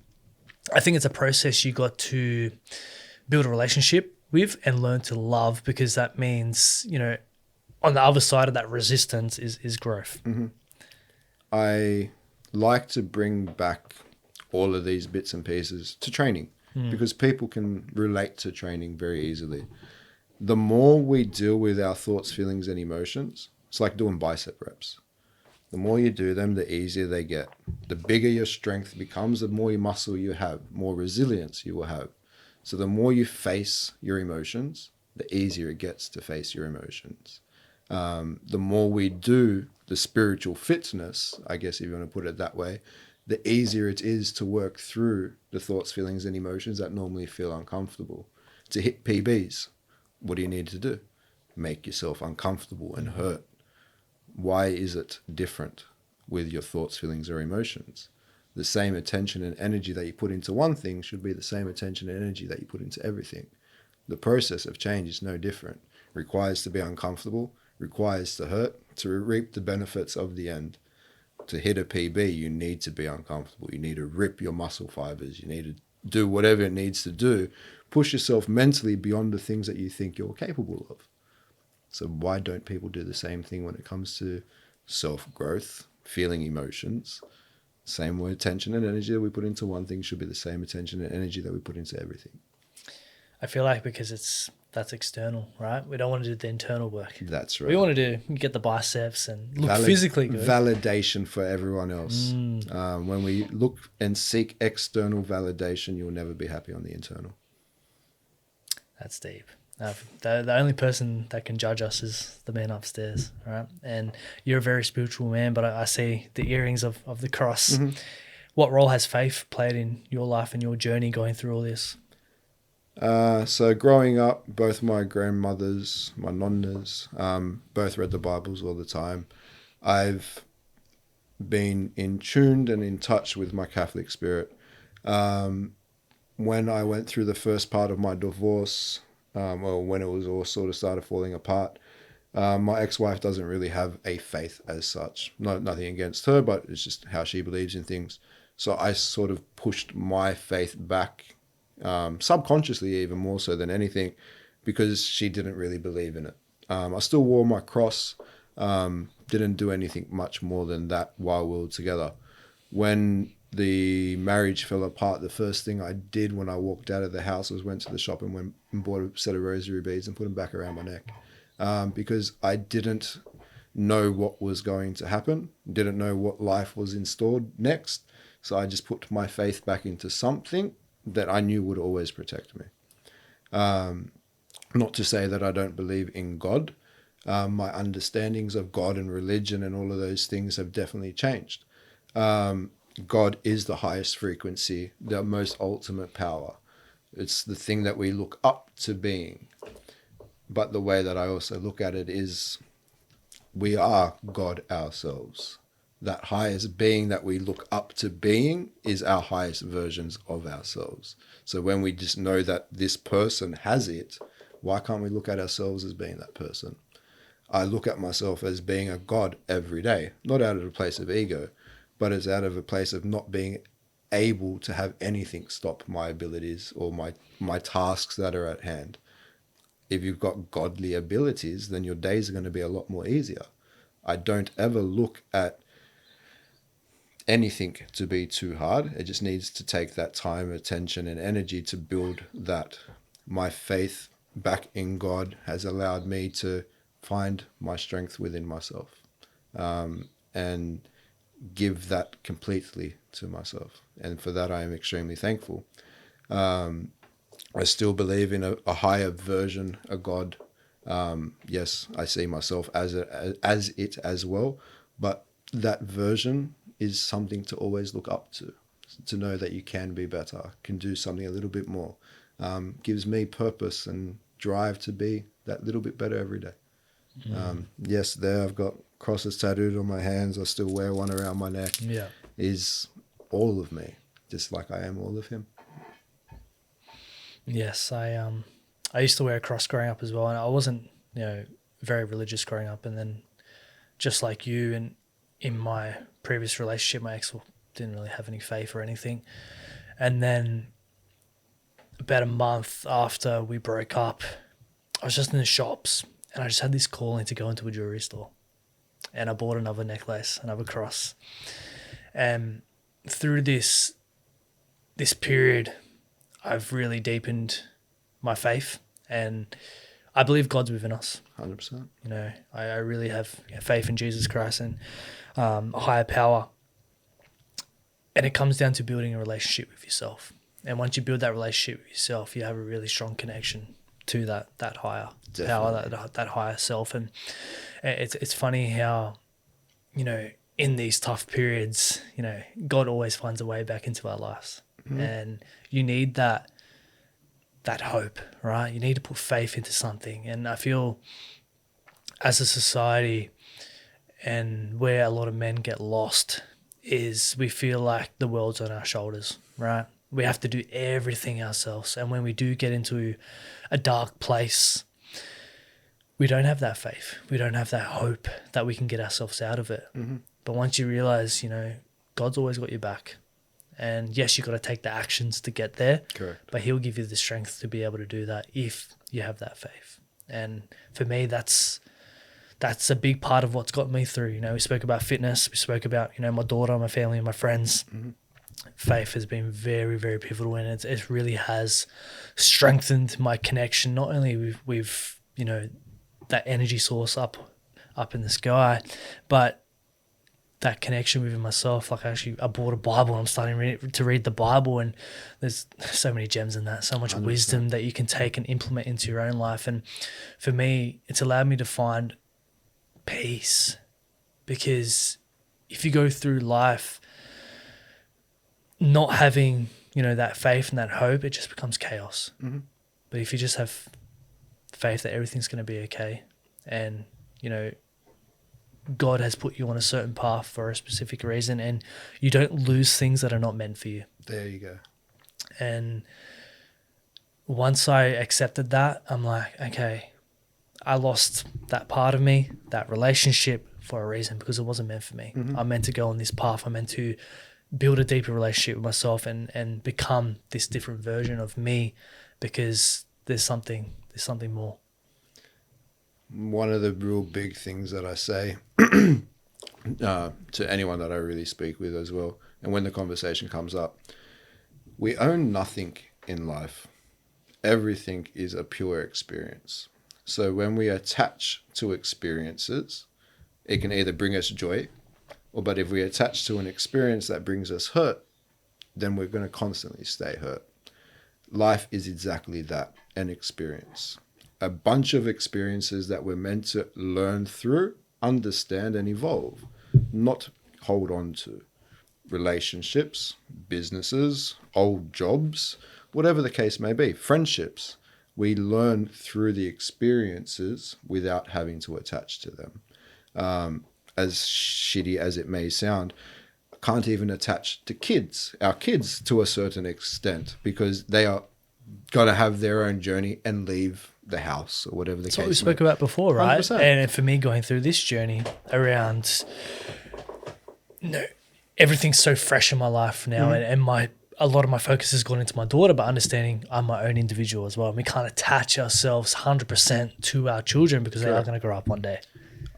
I think it's a process you got to build a relationship with and learn to love, because that means, on the other side of that resistance is growth. Mm-hmm. I like to bring back all of these bits and pieces to training, because people can relate to training very easily. The more we deal with our thoughts, feelings, and emotions, it's like doing bicep reps. The more you do them, the easier they get. The bigger your strength becomes, the more muscle you have, more resilience you will have. So the more you face your emotions, the easier it gets to face your emotions. The more we do the spiritual fitness, I guess if you want to put it that way, the easier it is to work through the thoughts, feelings, and emotions that normally feel uncomfortable. To hit PBs, what do you need to do? Make yourself uncomfortable and hurt. Why is it different with your thoughts, feelings, or emotions? The same attention and energy that you put into one thing should be the same attention and energy that you put into everything. The process of change is no different. Requires to be uncomfortable, requires to hurt, to reap the benefits of the end. To hit a PB, you need to be uncomfortable. You need to rip your muscle fibers. You need to do whatever it needs to do. Push yourself mentally beyond the things that you think you're capable of. So why don't people do the same thing when it comes to self-growth, feeling emotions? Same way attention and energy that we put into one thing should be the same attention and energy that we put into everything. I feel like because that's external, right? We don't want to do the internal work. That's right. We want to get the biceps and look physically good. Validation for everyone else. When we look and seek external validation, you'll never be happy on the internal. That's deep. The only person that can judge us is the man upstairs, right? And you're a very spiritual man, but I see the earrings of the cross. Mm-hmm. What role has faith played in your life and your journey going through all this? So growing up, both my grandmothers, my nonnas, both read the Bibles all the time. I've been in tuned and in touch with my Catholic spirit. When I went through the first part of my divorce, well, when it was all sort of started falling apart, my ex-wife doesn't really have a faith as such. Nothing against her, but it's just how she believes in things. So I sort of pushed my faith back, subconsciously, even more so than anything, because she didn't really believe in it. I still wore my cross, didn't do anything much more than that while we were together. When the marriage fell apart, the first thing I did when I walked out of the house was went to the shop and went and bought a set of rosary beads and put them back around my neck, because I didn't know what was going to happen, didn't know what life was in store next. So I just put my faith back into something that I knew would always protect me. Not to say that I don't believe in God. My understandings of God and religion and all of those things have definitely changed. God is the highest frequency, the most ultimate power. It's the thing that we look up to being. But the way that I also look at it is we are God ourselves. That highest being that we look up to being is our highest versions of ourselves. So when we just know that this person has it, why can't we look at ourselves as being that person? I look at myself as being a God every day, not out of a place of ego, but it's out of a place of not being able to have anything stop my abilities or my tasks that are at hand. If you've got godly abilities, then your days are going to be a lot more easier. I don't ever look at anything to be too hard. It just needs to take that time, attention, and energy to build that. My faith back in God has allowed me to find my strength within myself, and give that completely to myself. And for that, I am extremely thankful. I still believe in a higher version, a God. Yes, I see myself as it as well, but that version is something to always look up to know that you can be better, can do something a little bit more. Gives me purpose and drive to be that little bit better every day. Yes, there I've got crosses tattooed on my hands. I still wear one around my neck. Yeah. Is all of me, just like I am all of him. Yes, I used to wear a cross growing up as well, and I wasn't, very religious growing up. And then, just like you, and in my previous relationship, my ex didn't really have any faith or anything. And then, about a month after we broke up, I was just in the shops, and I just had this calling to go into a jewelry store, and I bought another necklace, another cross, and through this period, I've really deepened my faith, and I believe God's within us. 100%. I really have faith in Jesus Christ and a higher power. And it comes down to building a relationship with yourself. And once you build that relationship with yourself, you have a really strong connection to that higher power, that higher self. And it's funny how, in these tough periods, God always finds a way back into our lives. Mm-hmm. And you need that hope, right? You need to put faith into something. And I feel as a society, and where a lot of men get lost, is we feel like the world's on our shoulders, right? We have to do everything ourselves. And when we do get into a dark place, we don't have that faith. We don't have that hope that we can get ourselves out of it. Mm-hmm. But once you realize, God's always got your back. And yes, you've got to take the actions to get there. Correct. But he'll give you the strength to be able to do that if you have that faith. And for me, that's a big part of what's got me through. We spoke about fitness. We spoke about, my daughter, my family, and my friends. Mm-hmm. Faith has been very, very pivotal, and it really has strengthened my connection, not only with that energy source up in the sky, but that connection within myself. Like I bought a Bible and I'm starting to read the Bible, and there's so many gems in that, so much 100%. Wisdom that you can take and implement into your own life. And for me, it's allowed me to find peace, because if you go through life not having, that faith and that hope, it just becomes chaos. Mm-hmm. But if you just have faith that everything's going to be okay, and, you know, God has put you on a certain path for a specific reason, and you don't lose things that are not meant for you. There you go. And once I accepted that, I'm like, okay, I lost that part of me, that relationship, for a reason, because it wasn't meant for me. I'm meant to go on this path. I'm meant to build a deeper relationship with myself and become this different version of me, because there's something more. One of the real big things that I say to anyone that I really speak with as well, and when the conversation comes up, we own nothing in life. Everything is a pure experience. So when we attach to experiences, it can either bring us joy, but if we attach to an experience that brings us hurt, then we're going to constantly stay hurt. Life is exactly that, an experience. A bunch of experiences that we're meant to learn through, understand, and evolve, not hold on to. Relationships, businesses, old jobs, whatever the case may be, friendships. We learn through the experiences without having to attach to them. As shitty as it may sound, I can't even attach to kids, our kids, to a certain extent, because they are going to have their own journey and leave the house or whatever the case may be. That's what we spoke about before, right? 100%. And for me, going through this journey around, everything's so fresh in my life now, and a lot of my focus has gone into my daughter, but understanding I'm my own individual as well. And we can't attach ourselves 100% to our children, because they are going to grow up one day.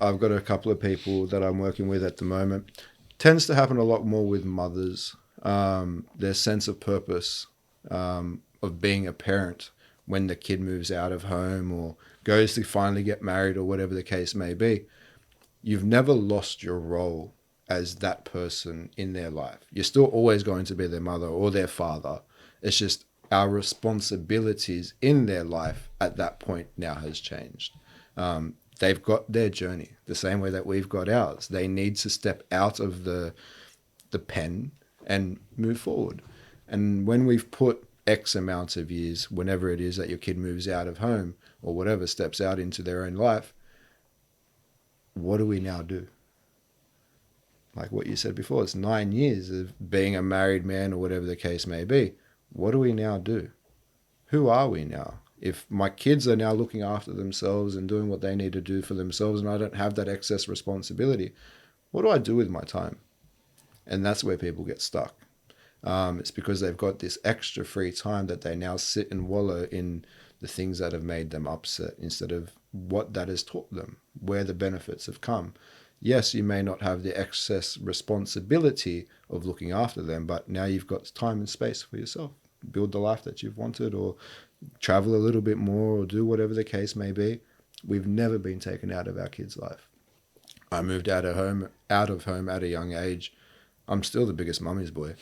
I've got a couple of people that I'm working with at the moment. Tends to happen a lot more with mothers. Their sense of purpose of being a parent when the kid moves out of home or goes to finally get married or whatever the case may be. You've never lost your role as that person in their life. You're still always going to be their mother or their father. It's just our responsibilities in their life at that point now has changed. They've got their journey the same way that we've got ours. They need to step out of the pen and move forward. And when we've put X amount of years, whenever it is that your kid moves out of home or whatever, steps out into their own life, what do we now do? Like what you said before, it's 9 years of being a married man or whatever the case may be. What do we now do? Who are we now? If my kids are now looking after themselves and doing what they need to do for themselves, and I don't have that excess responsibility, what do I do with my time? And that's where people get stuck. It's because they've got this extra free time that they now sit and wallow in the things that have made them upset instead of what that has taught them, where the benefits have come. Yes, you may not have the excess responsibility of looking after them, but now you've got time and space for yourself. Build the life that you've wanted, or travel a little bit more, or do whatever the case may be. We've never been taken out of our kids' life. I moved out of home at a young age. I'm still the biggest mummy's boy.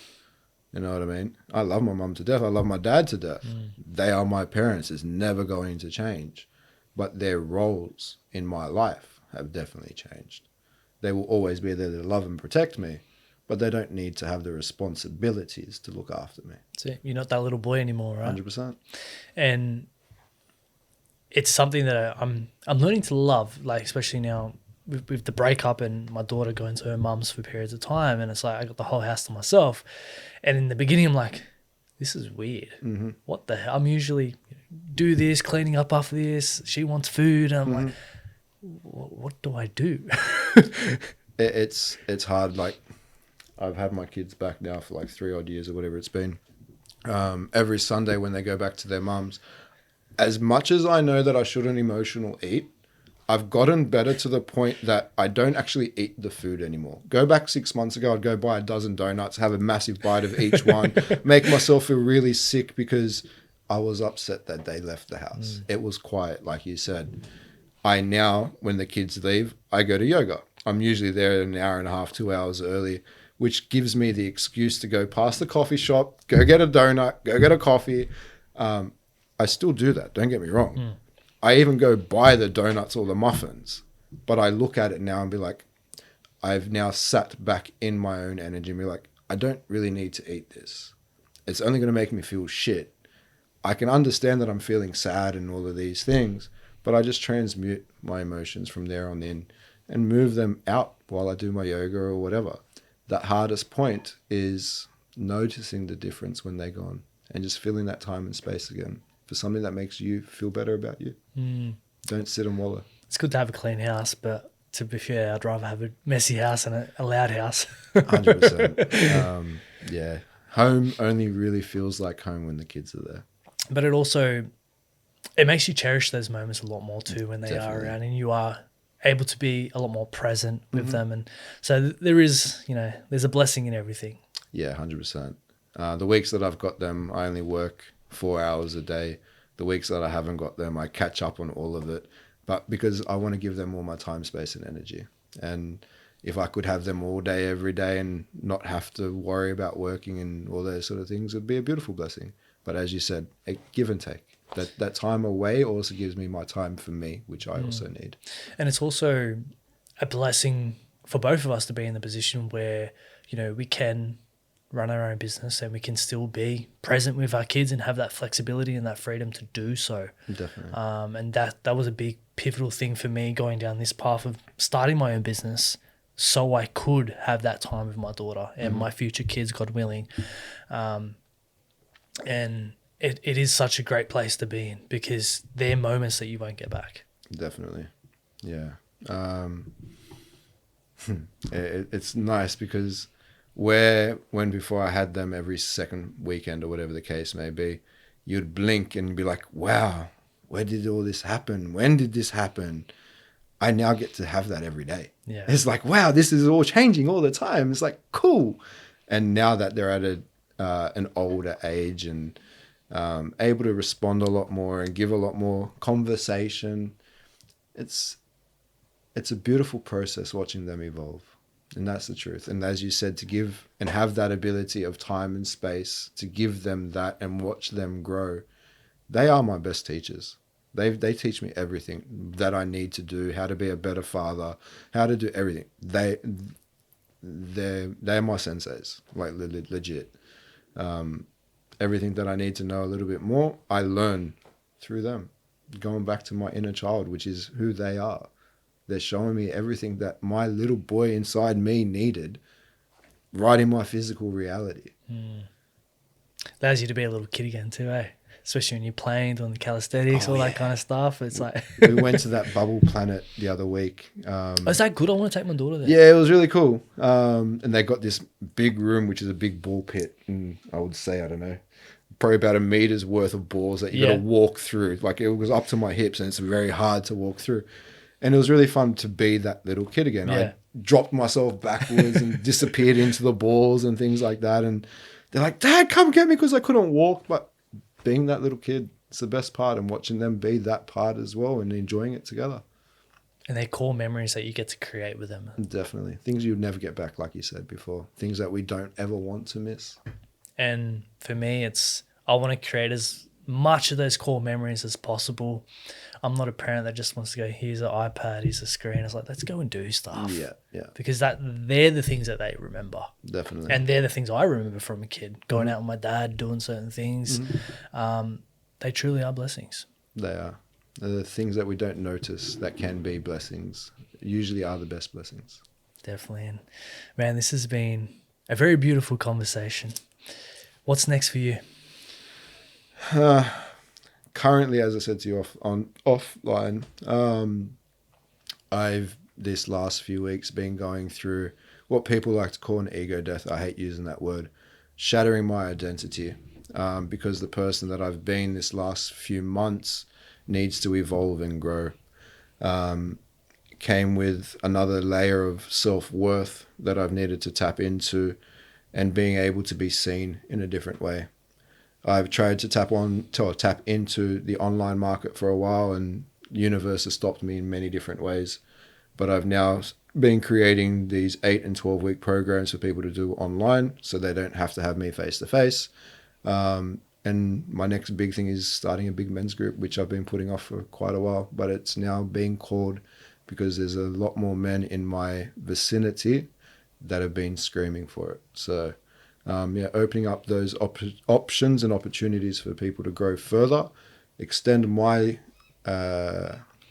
You know what I mean? I love my mum to death. I love my dad to death. They are my parents. It's never going to change. But their roles in my life have definitely changed. They will always be there to love and protect me, but they don't need to have the responsibilities to look after me. That's it. You're not that little boy anymore, right? 100%. And it's something that I'm learning to love, like especially now with the breakup and my daughter going to her mum's for periods of time, and it's like I got the whole house to myself. And in the beginning, I'm like, this is weird. What the hell? I'm usually do this, cleaning up after this. She wants food, and I'm like, what do I do? It's hard. Like, I've had my kids back now for like 3 odd years or whatever it's been. Every Sunday when they go back to their mums, as much as I know that I shouldn't emotional eat, I've gotten better to the point that I don't actually eat the food anymore. Go back 6 months ago, I'd go buy a dozen donuts, have a massive bite of each one, make myself feel really sick because I was upset that they left the house. It was quiet, like you said. I now, when the kids leave, I go to yoga. I'm usually there an hour and a half, 2 hours early, which gives me the excuse to go past the coffee shop, go get a donut, go get a coffee. I still do that, don't get me wrong. I even go buy the donuts or the muffins, but I look at it now and be like, I've now sat back in my own energy and be like, I don't really need to eat this. It's only going to make me feel shit. I can understand that I'm feeling sad and all of these things, but I just transmute my emotions from there on in and move them out while I do my yoga or whatever. That hardest point is noticing the difference when they're gone and just filling that time and space again for something that makes you feel better about you. Don't sit and wallow. It's good to have a clean house, but to be fair, I'd rather have a messy house than a loud house. 100%. Yeah. Home only really feels like home when the kids are there. But it also, it makes you cherish those moments a lot more too when they are around, and you are able to be a lot more present with them. And so there is, there's a blessing in everything. Yeah, 100%. The weeks that I've got them, I only work 4 hours a day. The weeks that I haven't got them, I catch up on all of it. But because I want to give them all my time, space, and energy. And if I could have them all day, every day, and not have to worry about working and all those sort of things, it'd be a beautiful blessing. But as you said, a give and take. That time away also gives me my time for me, which I also need. And it's also a blessing for both of us to be in the position where, we can run our own business and we can still be present with our kids and have that flexibility and that freedom to do so. Definitely. And that was a big pivotal thing for me going down this path of starting my own business so I could have that time with my daughter and my future kids, God willing. And it is such a great place to be in because they're moments that you won't get back. Definitely. Yeah. It's nice because when before I had them every second weekend or whatever the case may be, you'd blink and be like, wow, where did all this happen? When did this happen? I now get to have that every day. Yeah. It's like, wow, this is all changing all the time. It's like, cool. And now that they're at an older age and able to respond a lot more and give a lot more conversation, it's a beautiful process watching them evolve. And that's the truth. And as you said, to give and have that ability of time and space to give them that and watch them grow, they are my best teachers. They teach me everything that I need to do, how to be a better father, how to do everything. They're my senseis, like legit. Everything that I need to know a little bit more, I learn through them. Going back to my inner child, which is who they are. They're showing me everything that my little boy inside me needed right in my physical reality. Allows you to be a little kid again too, eh? Especially when you're playing, doing the calisthenics, that kind of stuff. It's like... We went to that bubble planet the other week. Is that good? I want to take my daughter there. Yeah, it was really cool. And they got this big room, which is a big ball pit. And I would say, I don't know, probably about 1 meter's worth of balls that you got to walk through. Like it was up to my hips and it's very hard to walk through. And it was really fun to be that little kid again. Yeah. I dropped myself backwards and disappeared into the balls and things like that. And they're like, Dad, come get me, because I couldn't walk. But being that little kid, it's the best part, and watching them be that part as well and enjoying it together. And they're core memories that you get to create with them. Definitely. Things you'd never get back, like you said before. Things that we don't ever want to miss. And for me, I want to create as much of those core memories as possible. I'm not a parent that just wants to go, here's an iPad, here's a screen. It's like, let's go and do stuff. Yeah. Because they're the things that they remember. Definitely. And they're the things I remember from a kid. Going out with my dad, doing certain things. They truly are blessings. They are. The things that we don't notice that can be blessings usually are the best blessings. Definitely. And man, this has been a very beautiful conversation. What's next for you? Currently, as I said to you offline, I've this last few weeks been going through what people like to call an ego death. I hate using that word. Shattering my identity, because the person that I've been this last few months needs to evolve and grow. Came with another layer of self-worth that I've needed to tap into, and being able to be seen in a different way. I've tried to tap into the online market for a while, and the universe has stopped me in many different ways. But I've now been creating these 8 and 12-week programs for people to do online, so they don't have to have me face to face. And my next big thing is starting a big men's group, which I've been putting off for quite a while, but it's now being called because there's a lot more men in my vicinity that have been screaming for it. So opening up those options and opportunities for people to grow further, extend my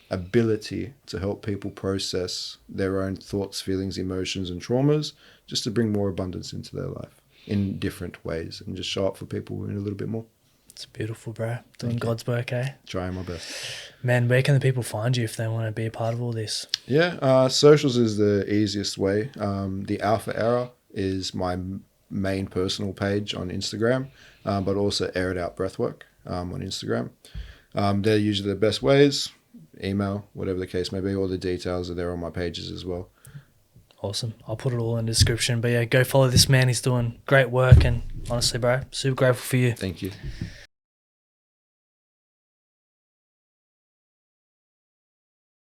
ability to help people process their own thoughts, feelings, emotions, and traumas, just to bring more abundance into their life in different ways, and just show up for people in a little bit more. It's beautiful, bro. Doing God's work, eh? Trying my best. Man, where can the people find you if they want to be a part of all this? Yeah, socials is the easiest way. The Alpha Era is my main personal page on Instagram, but also Air It Out Breathwork on Instagram. They're usually the best ways. Email, whatever the case may be. All the details are there on my pages as well. Awesome. I'll put it all in the description. But yeah, go follow this man. He's doing great work. And honestly, bro, super grateful for you. Thank you.